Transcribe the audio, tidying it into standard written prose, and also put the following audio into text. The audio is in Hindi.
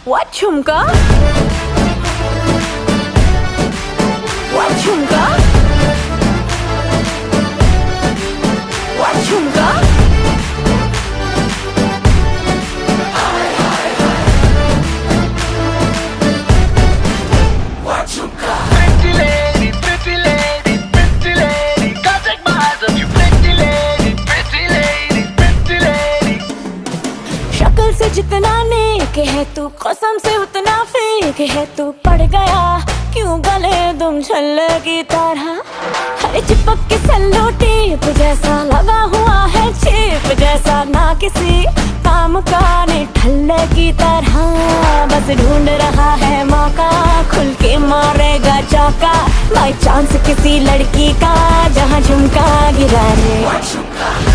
What झुमका? What झुमका? What झुमका? Pretty lady, pretty lady, pretty lady, can't take my eyes off you. Pretty lady, pretty lady, pretty lady. शक्ल से जितना नेक है तू, कसम से उतना फेक है तू। पड़ गया क्यों गले तुम छल्ले की तरह, हर चिपक के सल्लो टेप जैसा लगा हुआ है चेप जैसा, ना किसी काम का ने ठल्ले की तरह। बस ढूंढ रहा है मौका, खुल के मारेगा चौका, बाई चांस किसी लड़की का जहाँ झुमका गिरा रे।